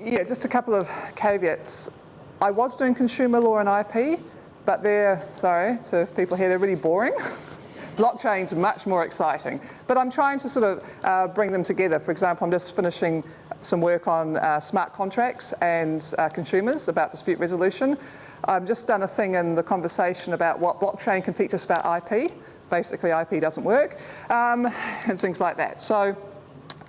Yeah, just a couple of caveats. I was doing consumer law and IP, but they're, sorry to people here, they're really boring. Blockchain's much more exciting. But I'm trying to sort of bring them together. For example, I'm just finishing some work on smart contracts and consumers about dispute resolution. I've just done a thing in the conversation about what blockchain can teach us about IP. Basically, IP doesn't work, and things like that. So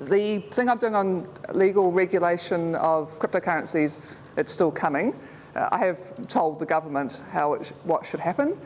the thing I'm doing on legal regulation of cryptocurrencies, it's still coming. I have told the government what should happen.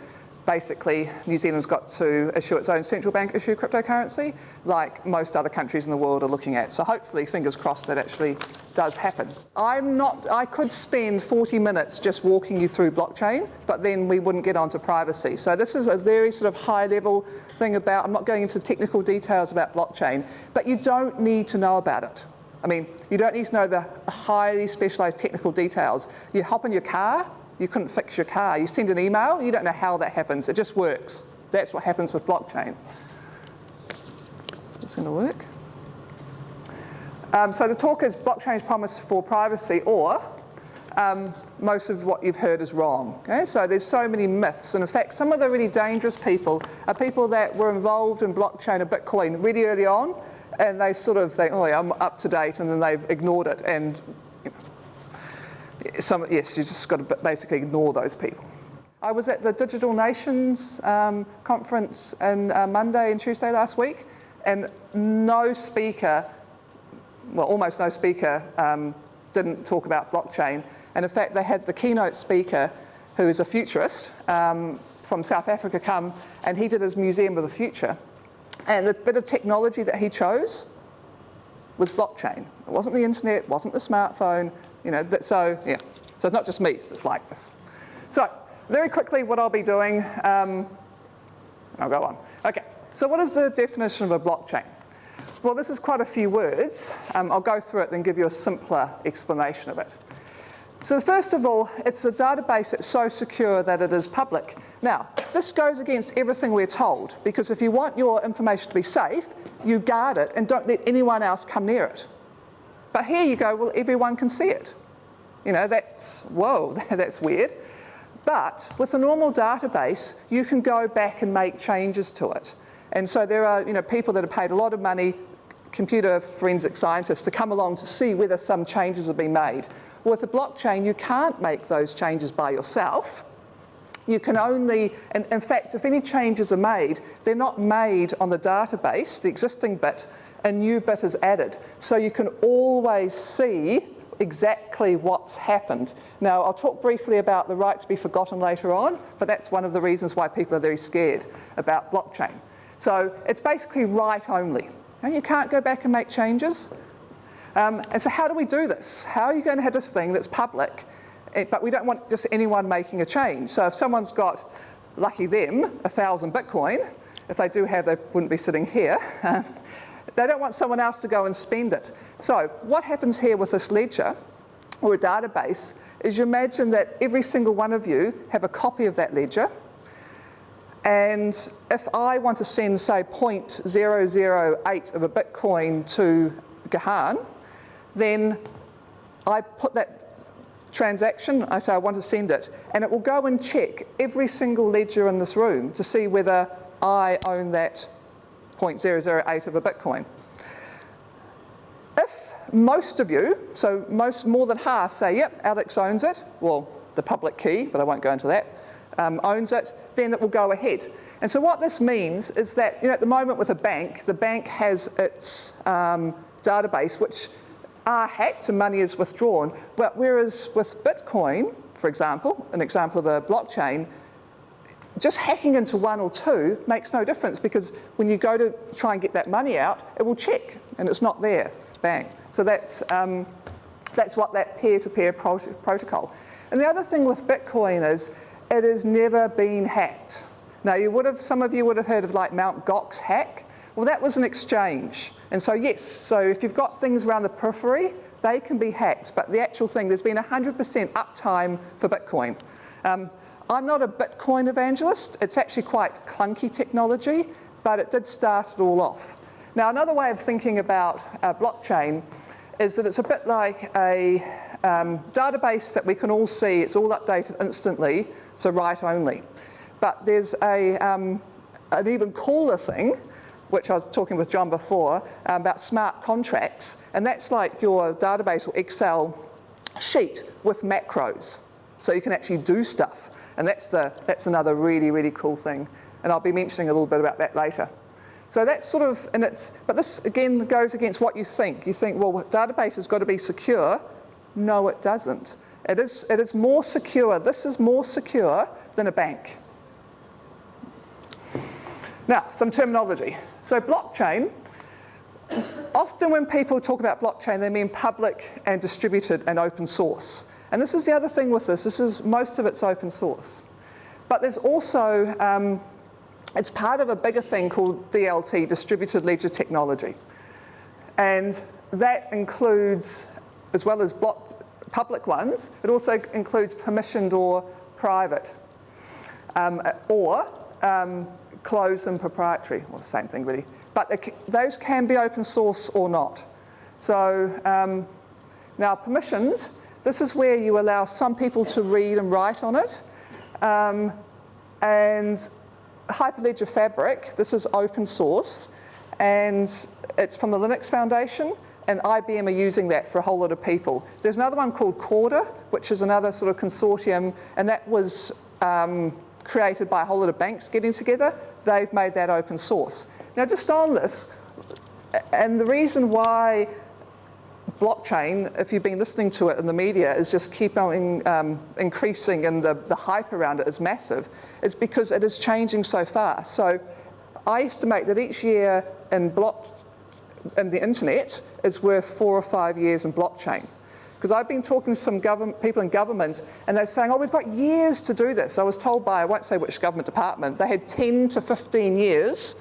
Basically, New Zealand's got to issue its own central bank issue cryptocurrency, like most other countries in the world are looking at. So hopefully, fingers crossed, that actually does happen. I could spend 40 minutes just walking you through blockchain, but then we wouldn't get onto privacy. So this is a very sort of high level thing about, I'm not going into technical details about blockchain, but you don't need to know about it. I mean, you don't need to know the highly specialized technical details. You hop in your car, you couldn't fix your car. You send an email, you don't know how that happens. It just works. That's what happens with blockchain. It's going to work. So the talk is blockchain's promise for privacy, or most of what you've heard is wrong. Okay? So there's so many myths. And in fact, some of the really dangerous people are people that were involved in blockchain or Bitcoin really early on, and they sort of think, oh yeah, I'm up to date, and then they've ignored it. And yes, you just got to basically ignore those people. I was at the Digital Nations conference on Monday and Tuesday last week, and no speaker, well, almost no speaker, didn't talk about blockchain. And in fact, they had the keynote speaker, who is a futurist from South Africa, come, and he did his Museum of the Future. And the bit of technology that he chose was blockchain. It wasn't the internet, it wasn't the smartphone. You know, so yeah, so it's not just me that's like this. So very quickly, what I'll be doing, I'll go on. Okay, so what is the definition of a blockchain? Well, this is quite a few words. I'll go through it and give you a simpler explanation of it. So first of all, it's a database that's so secure that it is public. Now, this goes against everything we're told, because if you want your information to be safe, you guard it and don't let anyone else come near it. But here you go, well, everyone can see it. You know, that's, whoa, that's weird. But with a normal database, you can go back and make changes to it. And so there are, people that have paid a lot of money, computer forensic scientists, to come along to see whether some changes have been made. With a blockchain, you can't make those changes by yourself. You can only, and in fact, if any changes are made, they're not made on the database, the existing bit, a new bit is added. So you can always see exactly what's happened. Now, I'll talk briefly about the right to be forgotten later on, but that's one of the reasons why people are very scared about blockchain. So it's basically write only. And you can't go back and make changes. And so how do we do this? How are you going to have this thing that's public, but we don't want just anyone making a change? So if someone's got, lucky them, 1,000 Bitcoin, if they do have, they wouldn't be sitting here. They don't want someone else to go and spend it. So what happens here with this ledger, or a database, is you imagine that every single one of you have a copy of that ledger. And if I want to send, say, 0.008 of a Bitcoin to Gahan, then I put that transaction, I say I want to send it, and it will go and check every single ledger in this room to see whether I own that 0.008 of a Bitcoin. If most of you, so more than half, say, yep, Alex owns it, well, the public key, but I won't go into that, owns it, then it will go ahead. And so what this means is that, at the moment with a bank, the bank has its database, which are hacked and money is withdrawn. But whereas with Bitcoin, for example, an example of a blockchain, just hacking into one or two makes no difference, because when you go to try and get that money out, it will check and it's not there. Bang. So that's what that peer-to-peer protocol. And the other thing with Bitcoin is it has never been hacked. Now, some of you would have heard of like Mt. Gox hack. Well, that was an exchange. And so yes, so if you've got things around the periphery, they can be hacked. But the actual thing, there's been 100% uptime for Bitcoin. I'm not a Bitcoin evangelist. It's actually quite clunky technology, but it did start it all off. Now, another way of thinking about blockchain is that it's a bit like a database that we can all see. It's all updated instantly, so write only. But there's an even cooler thing, which I was talking with John before, about smart contracts, and that's like your database or Excel sheet with macros, so you can actually do stuff, and that's another really, really cool thing, and I'll be mentioning a little bit about that later. So that's sort of, but this again goes against what you think. You think, well, database has got to be secure. No, it doesn't. It is more secure. This is more secure than a bank. Now, some terminology. So blockchain, often when people talk about blockchain, they mean public and distributed and open source. And this is the other thing with this is most of it's open source. But there's also, it's part of a bigger thing called DLT, Distributed Ledger Technology. And that includes, as well as public ones, it also includes permissioned or private, or closed and proprietary, well, the same thing really. But those can be open source or not. So now permissioned, this is where you allow some people to read and write on it. And Hyperledger Fabric, this is open source, and it's from the Linux Foundation, and IBM are using that for a whole lot of people. There's another one called Corda, which is another sort of consortium, and that was created by a whole lot of banks getting together. They've made that open source. Now, just on this, and the reason why blockchain, if you've been listening to it in the media, is just keep on increasing, and the hype around it is massive, is because it is changing so fast. So I estimate that each year in the internet is worth 4 or 5 years in blockchain. Because I've been talking to some people in government, and they're saying, oh, we've got years to do this. I was told by, I won't say which government department, they had 10 to 15 years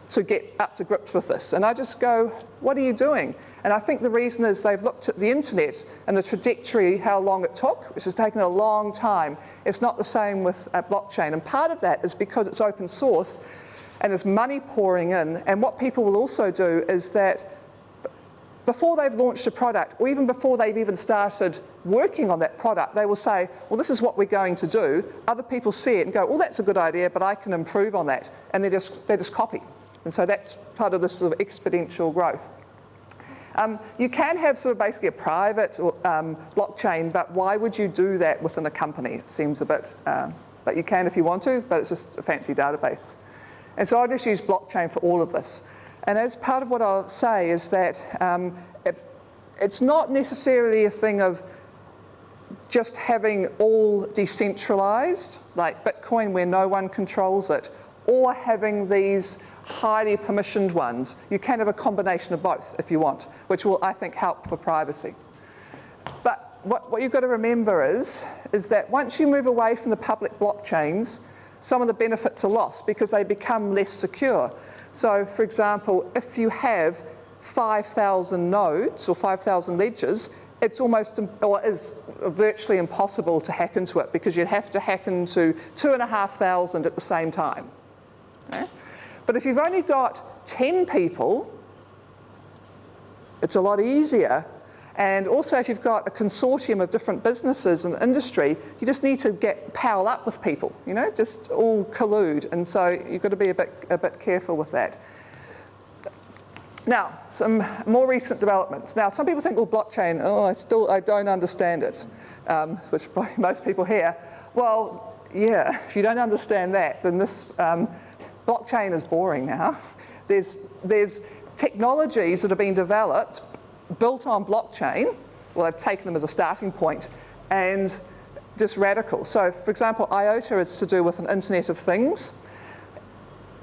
to get up to grips with this. And I just go, what are you doing? And I think the reason is they've looked at the internet and the trajectory, how long it took, which has taken a long time. It's not the same with blockchain. And part of that is because it's open source and there's money pouring in. And what people will also do is that before they've launched a product, or even before they've even started working on that product, they will say, well, this is what we're going to do. Other people see it and go, well, that's a good idea, but I can improve on that. And they just copy. And so that's part of this sort of exponential growth. You can have sort of basically a private blockchain, but why would you do that within a company? It seems a bit, but you can if you want to, but it's just a fancy database. And so I'll just use blockchain for all of this. And as part of what I'll say is that it's not necessarily a thing of just having all decentralized, like Bitcoin where no one controls it, or having these highly permissioned ones. You can have a combination of both if you want, which will, I think, help for privacy. But what you've got to remember is that once you move away from the public blockchains, some of the benefits are lost because they become less secure. So, for example, if you have 5,000 nodes or 5,000 ledgers, it's almost, or is virtually impossible to hack into it because you'd have to hack into 2,500 at the same time. Okay? But if you've only got 10 people, it's a lot easier. And also if you've got a consortium of different businesses and industry, you just need to pal up with people, you know, just all collude. And so you've got to be a bit careful with that. Now, some more recent developments. Now, some people think, well, blockchain, I don't understand it, which probably most people here. Well, yeah, if you don't understand that, then this blockchain is boring now. There's technologies that have been developed, built on blockchain. Well, they've taken them as a starting point, and just radical. So, for example, IOTA is to do with an Internet of Things.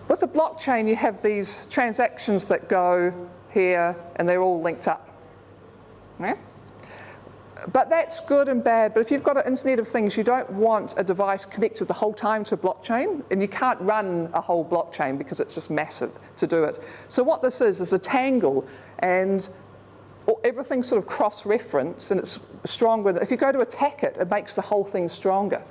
With the blockchain, you have these transactions that go here, and they're all linked up. Yeah? But that's good and bad. But if you've got an Internet of Things, you don't want a device connected the whole time to a blockchain, and you can't run a whole blockchain because it's just massive to do it. So what this is a tangle, and everything's sort of cross-reference, and it's stronger. If you go to attack it, it makes the whole thing stronger.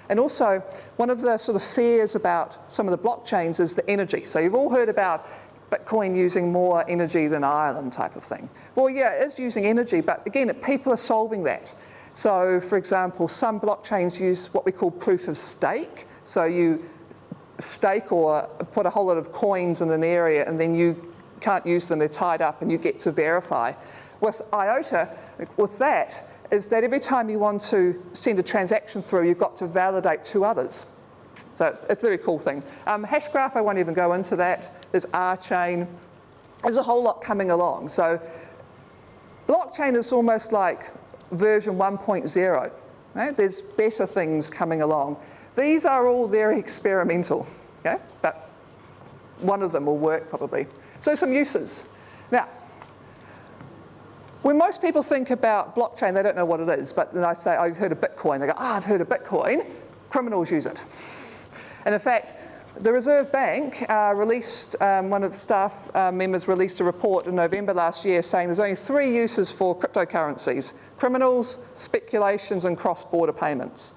And also, one of the sort of fears about some of the blockchains is the energy. So you've all heard about Bitcoin using more energy than Ireland type of thing. Well, yeah, it is using energy, but again, people are solving that. So, for example, some blockchains use what we call proof of stake. So you stake or put a whole lot of coins in an area and then you can't use them, they're tied up and you get to verify. With IOTA, with that, is that every time you want to send a transaction through, you've got to validate 2 others. So it's a very cool thing. Hashgraph, I won't even go into that. There's R-Chain. There's a whole lot coming along. So blockchain is almost like version 1.0. Right? There's better things coming along. These are all very experimental, okay? But one of them will work probably. So some uses. Now, when most people think about blockchain, they don't know what it is. But then I say, oh, you've heard of Bitcoin. They go, oh, I've heard of Bitcoin. Criminals use it. And in fact, the Reserve Bank released, one of the staff members released a report in November last year saying there's only 3 uses for cryptocurrencies: criminals, speculations, and cross-border payments.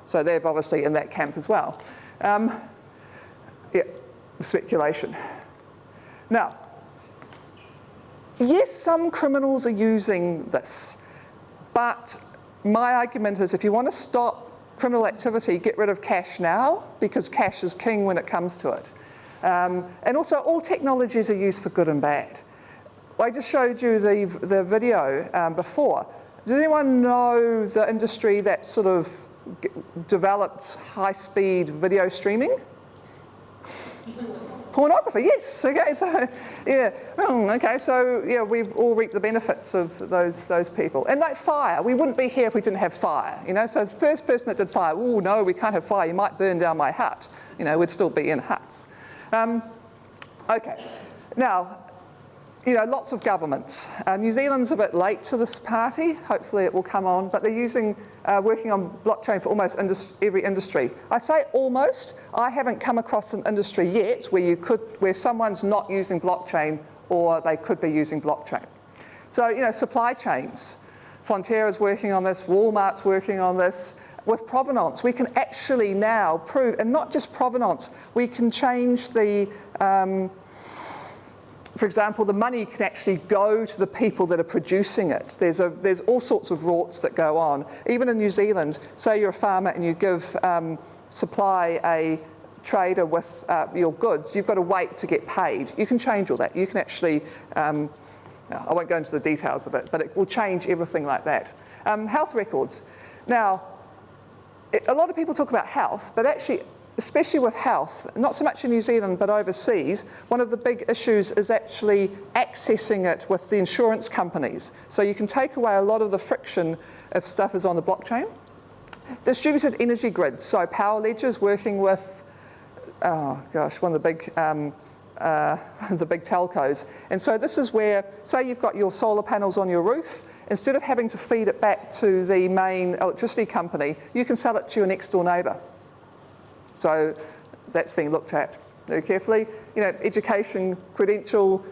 So they're obviously in that camp as well. Yeah, speculation. Now, yes, some criminals are using this, but my argument is if you want to stop criminal activity, get rid of cash now, because cash is king when it comes to it. And also, all technologies are used for good and bad. I just showed you the video before. Does anyone know the industry that sort of developed high-speed video streaming? Pornography, yes. Okay, so yeah. Okay, so yeah, we've all reaped the benefits of those people. And like fire, we wouldn't be here if we didn't have fire. You know, so the first person that did fire, oh no, we can't have fire. You might burn down my hut. You know, we'd still be in huts. Okay, now. You know, lots of governments. New Zealand's a bit late to this party. Hopefully it will come on, but they're working on blockchain for almost every industry. I say almost. I haven't come across an industry yet where someone's not using blockchain or they could be using blockchain. So, you know, supply chains. Fonterra's working on this. Walmart's working on this. With provenance, we can actually now prove, and not just provenance, we can change the for example, the money can actually go to the people that are producing it. There's all sorts of rorts that go on. Even in New Zealand, say you're a farmer and you supply a trader with your goods, you've got to wait to get paid. You can change all that. You can actually, I won't go into the details of it, but it will change everything like that. Health records. Now, a lot of people talk about health, but actually, especially with health, not so much in New Zealand, but overseas, one of the big issues is actually accessing it with the insurance companies. So you can take away a lot of the friction if stuff is on the blockchain. Distributed energy grids, so power ledgers working with, one of the big telcos. And so this is where, say you've got your solar panels on your roof, instead of having to feed it back to the main electricity company, you can sell it to your next door neighbour. So that's being looked at very carefully. You know, education, credential,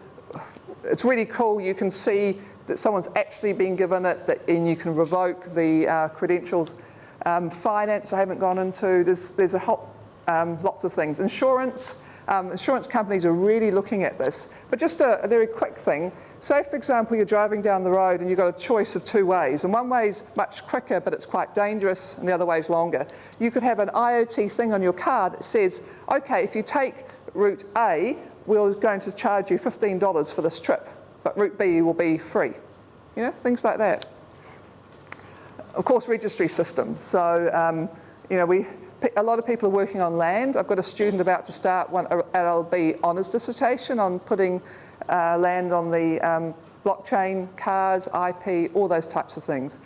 it's really cool. You can see that someone's actually been given it, and you can revoke the credentials. Finance, I haven't gone into. There's a whole, lots of things. Insurance, insurance companies are really looking at this. But just a very quick thing. Say, for example, you're driving down the road and you've got a choice of 2 ways, and one way is much quicker, but it's quite dangerous, and the other way is longer. You could have an IoT thing on your car that says, okay, if you take route A, we're going to charge you $15 for this trip, but route B will be free. You know, things like that. Of course, registry systems. So, you know, a lot of people are working on land. I've got a student about to start one LLB honours dissertation on putting land on the blockchain, cars, IP, all those types of things.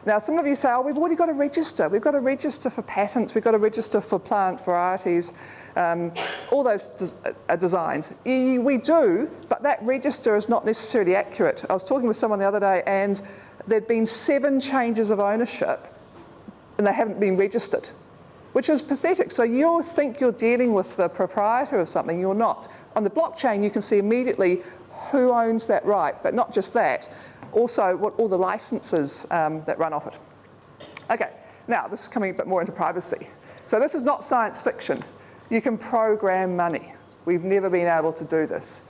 Now, some of you say, oh, we've already got to register. We've got to register for patents. We've got to register for plant varieties, all those designs. We do, but that register is not necessarily accurate. I was talking with someone the other day, and there'd been 7 changes of ownership, and they haven't been registered, which is pathetic. So you think you're dealing with the proprietor of something, you're not. On the blockchain, you can see immediately who owns that right, but not just that, also what all the licenses that run off it. Okay, now this is coming a bit more into privacy. So this is not science fiction. You can program money We've never been able to do this.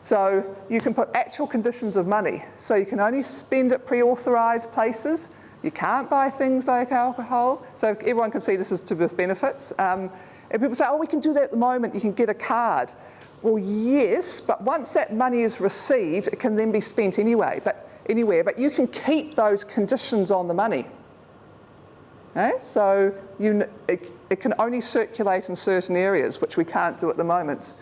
So you can put actual conditions of money. So you can only spend at pre-authorised places. You can't buy things like alcohol. So everyone can see this is to with benefits. And people say, oh, we can do that at the moment. You can get a card. Well, yes, but once that money is received, it can then be spent anywhere. But you can keep those conditions on the money. Okay? So it can only circulate in certain areas, which we can't do at the moment.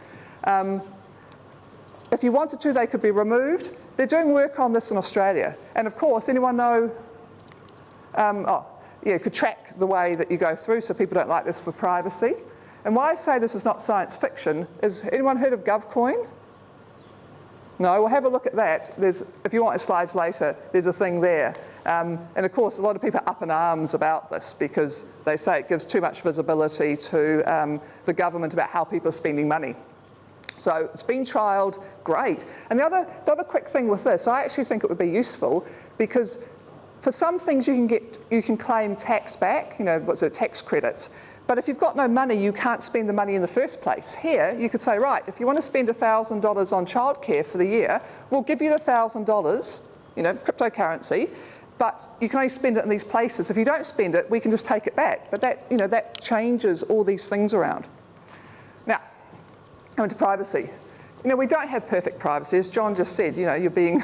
If you wanted to, they could be removed. They're doing work on this in Australia. And of course, anyone know, you could track the way that you go through, so people don't like this for privacy. And why I say this is not science fiction is, anyone heard of GovCoin? No, we'll have a look at that. If you want slides later, there's a thing there. And of course, a lot of people are up in arms about this because they say it gives too much visibility to the government about how people are spending money. So it's been trialled, great. And the other quick thing with this, I actually think it would be useful because for some things you can claim tax back, tax credits. But if you've got no money, you can't spend the money in the first place. Here, you could say, right, if you want to spend $1,000 on childcare for the year, we'll give you the $1,000, cryptocurrency, but you can only spend it in these places. If you don't spend it, we can just take it back. But that changes all these things around. Now, coming to privacy. We don't have perfect privacy. As John just said, you're being,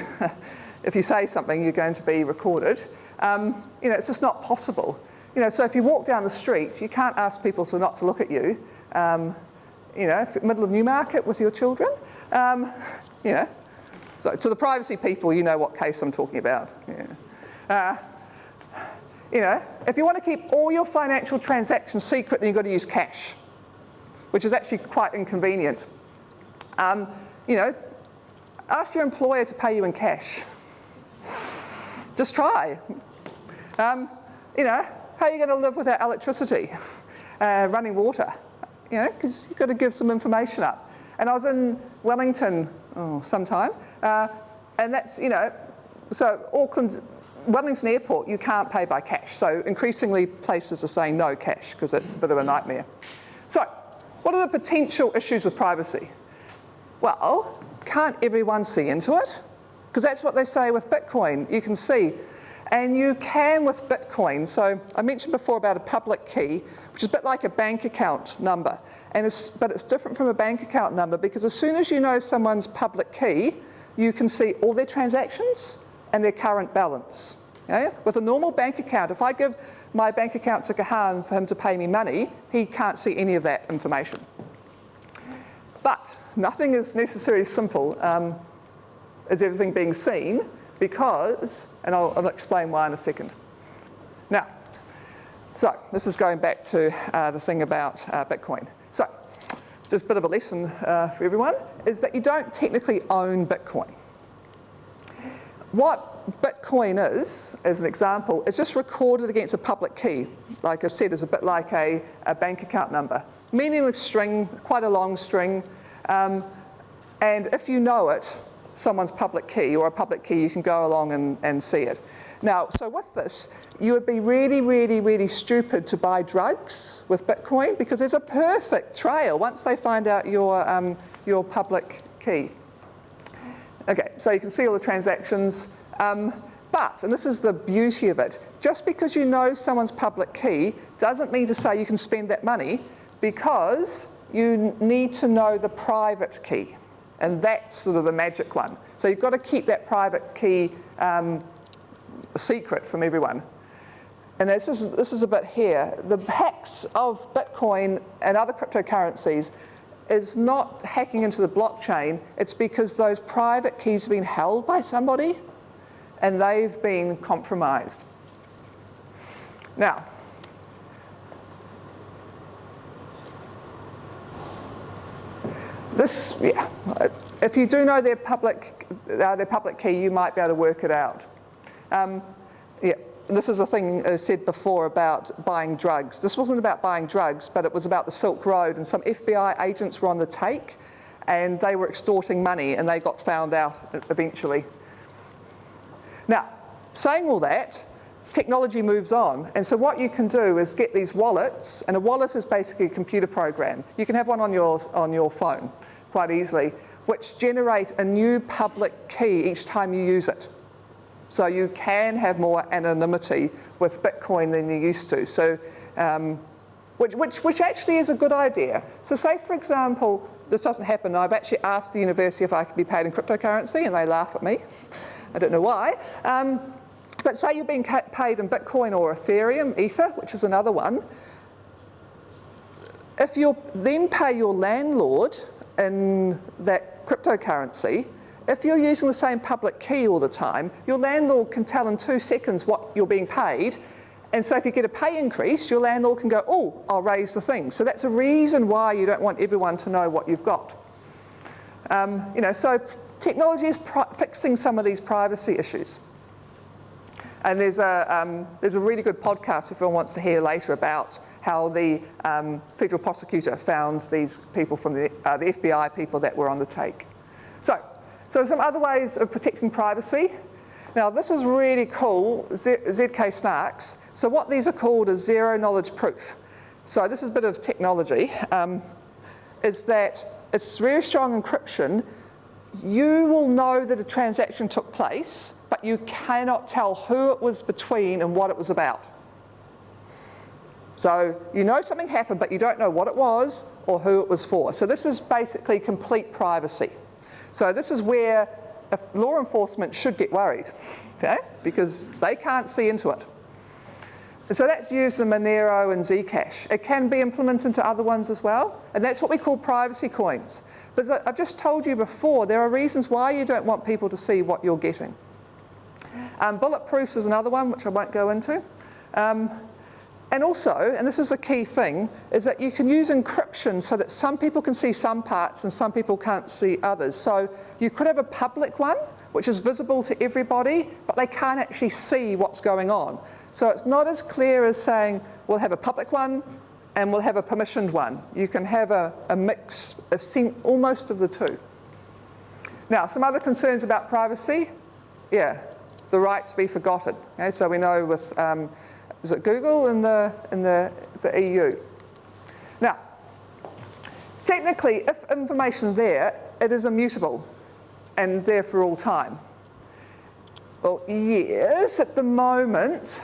if you say something, you're going to be recorded. It's just not possible. So if you walk down the street, you can't ask people not to look at you. Middle of Newmarket with your children. So to the privacy people, you know what case I'm talking about. If you want to keep all your financial transactions secret, then you've got to use cash, which is actually quite inconvenient. Ask your employer to pay you in cash. Just try. How are you going to live without electricity, running water? Because you've got to give some information up. And I was in Wellington sometime, and that's, so Wellington Airport, you can't pay by cash. So increasingly places are saying no cash because it's a bit of a nightmare. So what are the potential issues with privacy? Well, can't everyone see into it? Because that's what they say with Bitcoin. You can see. And you can with Bitcoin. So I mentioned before about a public key, which is a bit like a bank account number. But it's different from a bank account number because as soon as you know someone's public key, you can see all their transactions and their current balance. Okay? With a normal bank account, if I give my bank account to Kahan for him to pay me money, he can't see any of that information. But nothing is necessarily simple as everything being seen. Because, and I'll explain why in a second. Now, so this is going back to the thing about Bitcoin. So, just a bit of a lesson for everyone, is that you don't technically own Bitcoin. What Bitcoin is, as an example, is just recorded against a public key. Like I've said, is a bit like a bank account number. Meaningless string, quite a long string, and if you know it, someone's public key or a public key, you can go along and see it. Now, so with this, you would be really, really, really stupid to buy drugs with Bitcoin because there's a perfect trail once they find out your public key. Okay, so you can see all the transactions, but, and this is the beauty of it, just because you know someone's public key doesn't mean to say you can spend that money because you need to know the private key. And that's sort of the magic one. So you've got to keep that private key secret from everyone. And this is a bit here. The hacks of Bitcoin and other cryptocurrencies is not hacking into the blockchain. It's because those private keys have been held by somebody and they've been compromised. Now, if you do know their public key, you might be able to work it out. This is a thing I said before about buying drugs. This wasn't about buying drugs, but it was about the Silk Road, and some FBI agents were on the take, and they were extorting money, and they got found out eventually. Now, saying all that, technology moves on, and so what you can do is get these wallets, and a wallet is basically a computer program. You can have one on your phone. quite easily, which generate a new public key each time you use it. So you can have more anonymity with Bitcoin than you used to. So, which actually is a good idea. So say, for example, this doesn't happen. I've actually asked the university if I could be paid in cryptocurrency, and they laugh at me. I don't know why. But say you're being paid in Bitcoin or Ethereum, Ether, which is another one. If you then pay your landlord in that cryptocurrency, if you're using the same public key all the time, your landlord can tell in 2 seconds what you're being paid. And so if you get a pay increase, your landlord can go, oh, I'll raise the thing. So that's a reason why you don't want everyone to know what you've got. So technology is fixing some of these privacy issues. And there's a really good podcast if anyone wants to hear later about how the federal prosecutor found these people from the FBI people that were on the take. So some other ways of protecting privacy. Now this is really cool, ZK snarks. So what these are called is zero knowledge proof. So this is a bit of technology, is that it's very strong encryption. You will know that a transaction took place, but you cannot tell who it was between and what it was about. So you know something happened, but you don't know what it was or who it was for. So this is basically complete privacy. So this is where law enforcement should get worried, okay? Because they can't see into it. And so that's used in Monero and Zcash. It can be implemented into other ones as well, and that's what we call privacy coins. But I've just told you before, there are reasons why you don't want people to see what you're getting. Bulletproofs is another one, which I won't go into. And also, and this is a key thing, is that you can use encryption so that some people can see some parts and some people can't see others. So you could have a public one, which is visible to everybody, but they can't actually see what's going on. So it's not as clear as saying, we'll have a public one and we'll have a permissioned one. You can have a mix, almost of the two. Now, some other concerns about privacy. Yeah, the right to be forgotten. Okay, so we know with is it Google in the EU? Now, technically, if information's there, it is immutable and there for all time. Well, yes, at the moment,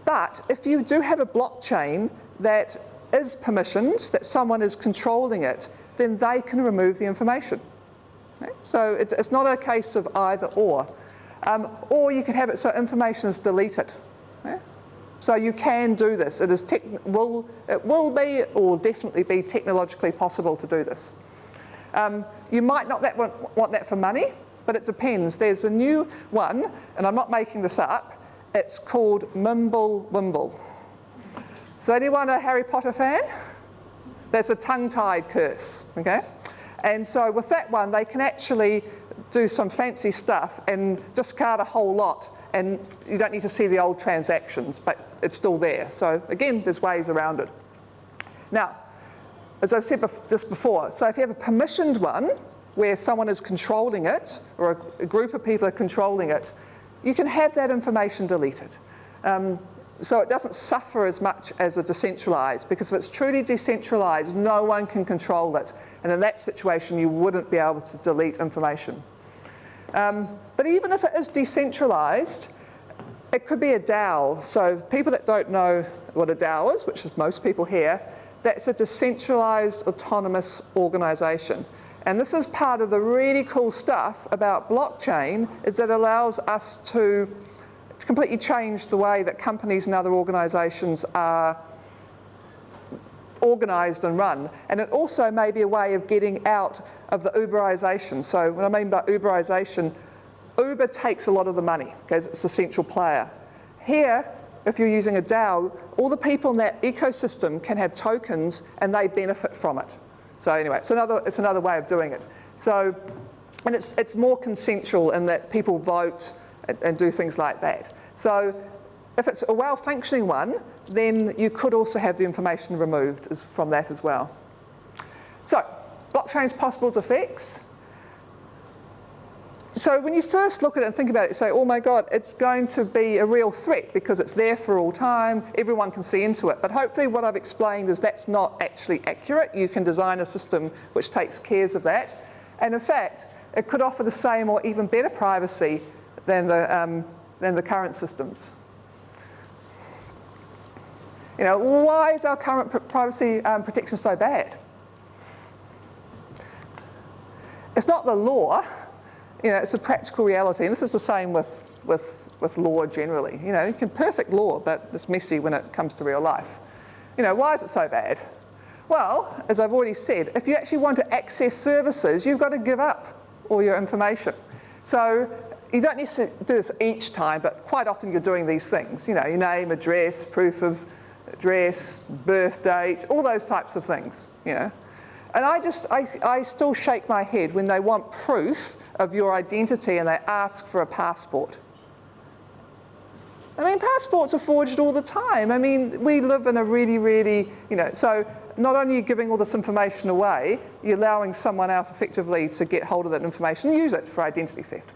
but if you do have a blockchain that is permissioned, that someone is controlling it, then they can remove the information. Okay? So it's not a case of either or. Or you could have it so information is deleted. Okay? So you can do this. It will be or definitely be technologically possible to do this. You might not want that for money, but it depends. There's a new one, and I'm not making this up. It's called Mimblewimble. So anyone a Harry Potter fan? That's a tongue-tied curse, okay? And so with that one, they can actually do some fancy stuff and discard a whole lot, and you don't need to see the old transactions, but it's still there. So again, there's ways around it. Now, as I've said just before, so if you have a permissioned one where someone is controlling it, or a group of people are controlling it, you can have that information deleted. So it doesn't suffer as much as a decentralized, because if it's truly decentralized, no one can control it. And in that situation, you wouldn't be able to delete information. But even if it is decentralized, it could be a DAO. So people that don't know what a DAO is, which is most people here, that's a decentralized autonomous organization. And this is part of the really cool stuff about blockchain, is that it allows us to completely change the way that companies and other organizations are organized and run. And it also may be a way of getting out of the Uberization. So what I mean by Uberization, Uber takes a lot of the money because it's a central player. Here, if you're using a DAO, all the people in that ecosystem can have tokens and they benefit from it. So anyway, it's another way of doing it. So, and it's more consensual in that people vote and do things like that. So if it's a well-functioning one, then you could also have the information removed from that as well. So, blockchain's possible effects. So when you first look at it and think about it, you say, oh my God, it's going to be a real threat because it's there for all time, everyone can see into it. But hopefully what I've explained is that's not actually accurate. You can design a system which takes care of that. And in fact, it could offer the same or even better privacy than the current systems. You know, why is our current privacy protection so bad? It's not the law, you know, it's a practical reality. And this is the same with law generally. You know, you can perfect law, but it's messy when it comes to real life. You know, why is it so bad? Well, as I've already said, if you actually want to access services, you've got to give up all your information. So you don't need to do this each time, but quite often you're doing these things. You know, your name, address, proof of address, birth date, all those types of things, you know. And I still shake my head when they want proof of your identity and they ask for a passport. I mean, passports are forged all the time. I mean, we live in a really, really, you know, so not only are you giving all this information away, you're allowing someone else effectively to get hold of that information and use it for identity theft.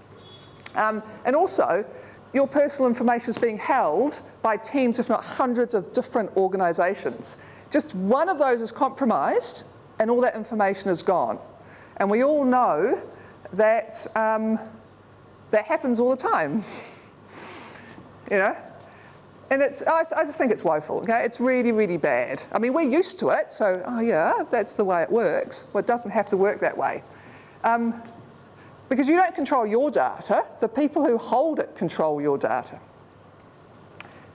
And also, your personal information is being held by tens, if not hundreds, of different organisations. Just one of those is compromised, and all that information is gone. And we all know that that happens all the time. You know? And I just think it's woeful, okay? It's really, really bad. I mean, we're used to it, so, oh yeah, that's the way it works. Well, it doesn't have to work that way. Because you don't control your data, the people who hold it control your data.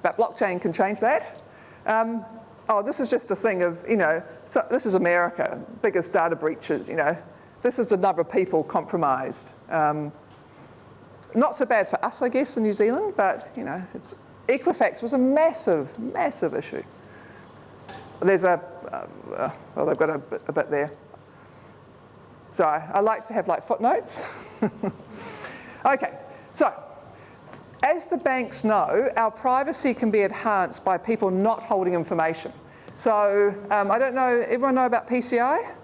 But blockchain can change that. Oh, this is just a thing of, you know, so this is America, biggest data breaches, you know. This is the number of people compromised. Not so bad for us, I guess, in New Zealand, but, you know, Equifax was a massive, massive issue. There's well, they've got a bit there. So I like to have like footnotes. Okay, so as the banks know, our privacy can be enhanced by people not holding information. So I don't know, everyone know about PCI?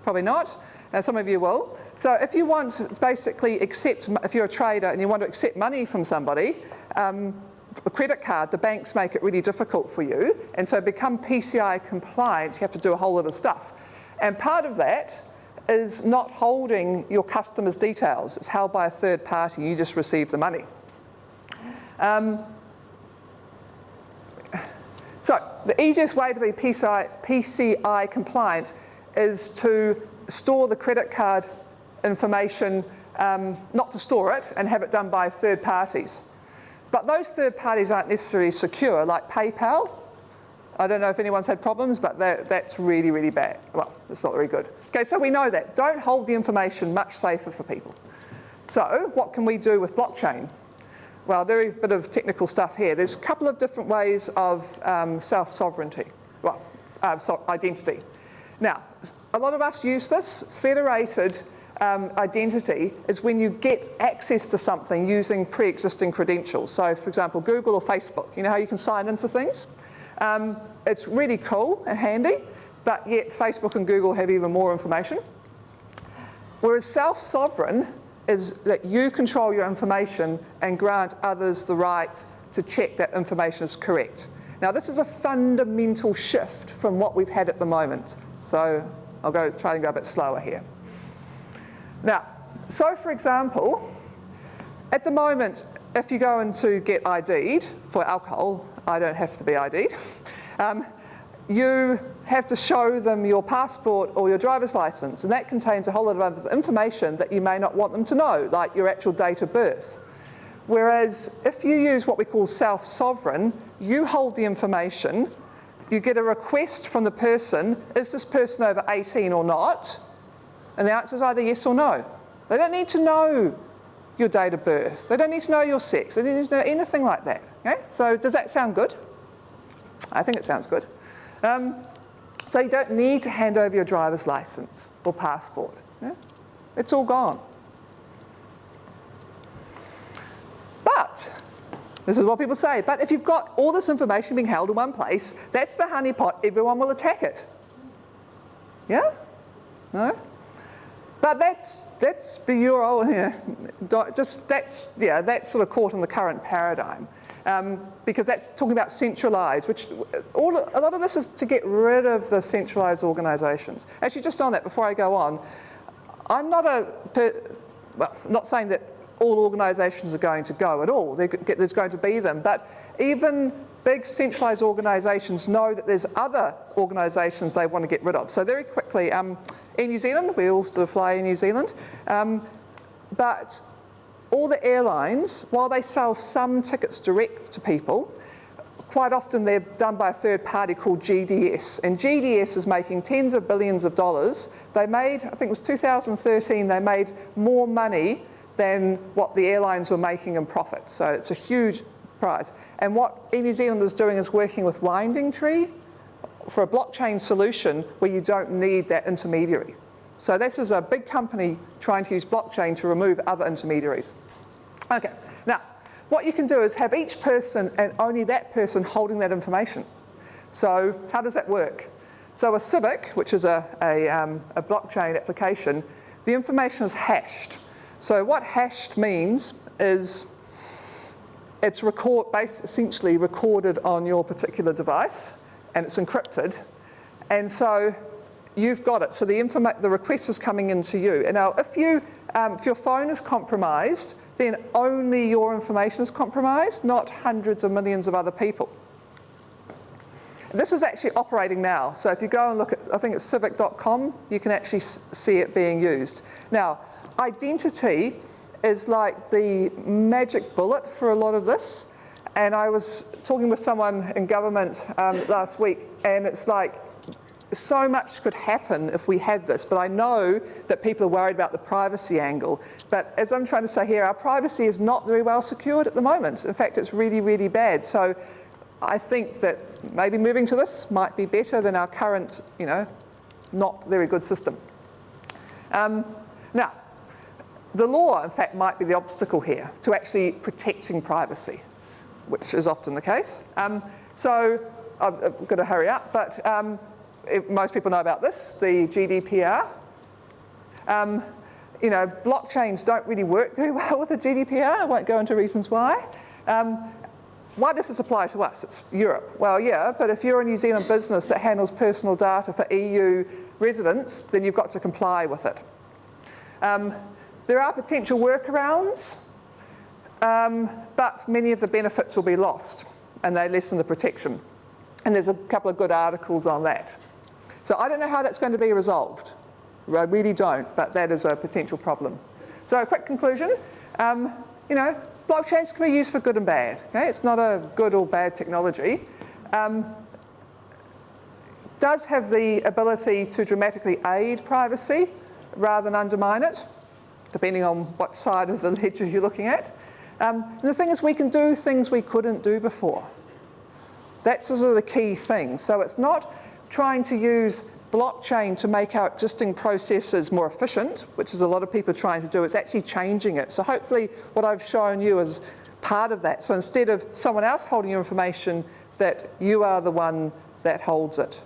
Probably not. Some of you will. So if you want to basically if you're a trader and you want to accept money from somebody, a credit card, the banks make it really difficult for you. And so to become PCI compliant, you have to do a whole lot of stuff. And part of that is not holding your customer's details. It's held by a third party. You just receive the money. So the easiest way to be PCI compliant is to store the credit card information, not to store it, and have it done by third parties. But those third parties aren't necessarily secure, like PayPal. I don't know if anyone's had problems, but that's really, really bad. Well, it's not very good. Okay, so we know that. Don't hold the information, much safer for people. So what can we do with blockchain? Well, there is a bit of technical stuff here. There's a couple of different ways of self-sovereignty, well, identity. Now, a lot of us use this. Federated identity is when you get access to something using pre-existing credentials. So, for example, Google or Facebook, you know how you can sign into things? It's really cool and handy, but yet Facebook and Google have even more information. Whereas self-sovereign is that you control your information and grant others the right to check that information is correct. Now, this is a fundamental shift from what we've had at the moment. So I'll try and go a bit slower here. Now, so for example, at the moment, if you go in to get ID'd for alcohol, I don't have to be ID'd, you have to show them your passport or your driver's license, and that contains a whole lot of information that you may not want them to know, like your actual date of birth. Whereas if you use what we call self-sovereign, you hold the information, you get a request from the person, is this person over 18 or not? And the answer is either yes or no. They don't need to know your date of birth. They don't need to know your sex. They don't need to know anything like that. Okay? So does that sound good? I think it sounds good. So you don't need to hand over your driver's license or passport. Yeah? It's all gone. But, this is what people say, but if you've got all this information being held in one place, that's the honeypot, everyone will attack it. Yeah? No? But that's bureau, that's sort of caught in the current paradigm. Because that's talking about centralised, which a lot of this is to get rid of the centralised organisations. Actually, just on that, before I go on, I'm not not saying that all organisations are going to go at all. There's going to be them, but even big centralised organisations know that there's other organisations they want to get rid of. So very quickly, in New Zealand, we all sort of fly in New Zealand, but all the airlines, while they sell some tickets direct to people, quite often they're done by a third party called GDS, and GDS is making tens of billions of dollars. They made, I think it was 2013, they made more money than what the airlines were making in profit. So it's a huge prize. And what Air New Zealand is doing is working with Winding Tree for a blockchain solution where you don't need that intermediary. So this is a big company trying to use blockchain to remove other intermediaries. Okay, now what you can do is have each person and only that person holding that information. So how does that work? So a civic, which is a blockchain application, the information is hashed. So what hashed means is it's essentially recorded on your particular device, and it's encrypted. And so you've got it. So the request is coming into you. And now if your phone is compromised, then only your information is compromised, not hundreds of millions of other people. This is actually operating now. So if you go and look at, I think it's civic.com, you can actually see it being used. Now, identity is like the magic bullet for a lot of this. And I was talking with someone in government last week, and it's like so much could happen if we had this. But I know that people are worried about the privacy angle. But as I'm trying to say here, our privacy is not very well secured at the moment. In fact, it's really, really bad. So I think that maybe moving to this might be better than our current, not very good system. Now, the law, in fact, might be the obstacle here to actually protecting privacy, which is often the case. So I've got to hurry up, but most people know about this, the GDPR. Blockchains don't really work very well with the GDPR. I won't go into reasons why. Why does this apply to us? It's Europe. Well, yeah, but if you're a New Zealand business that handles personal data for EU residents, then you've got to comply with it. There are potential workarounds, but many of the benefits will be lost, and they lessen the protection. And there's a couple of good articles on that. So I don't know how that's going to be resolved. I really don't, but that is a potential problem. So a quick conclusion, blockchains can be used for good and bad. Okay? It's not a good or bad technology. Does have the ability to dramatically aid privacy rather than undermine it, depending on what side of the ledger you're looking at. And the thing is, we can do things we couldn't do before. That's sort of the key thing. So it's not trying to use blockchain to make our existing processes more efficient, which is a lot of people trying to do. It's actually changing it. So hopefully what I've shown you is part of that. So instead of someone else holding your information, that you are the one that holds it.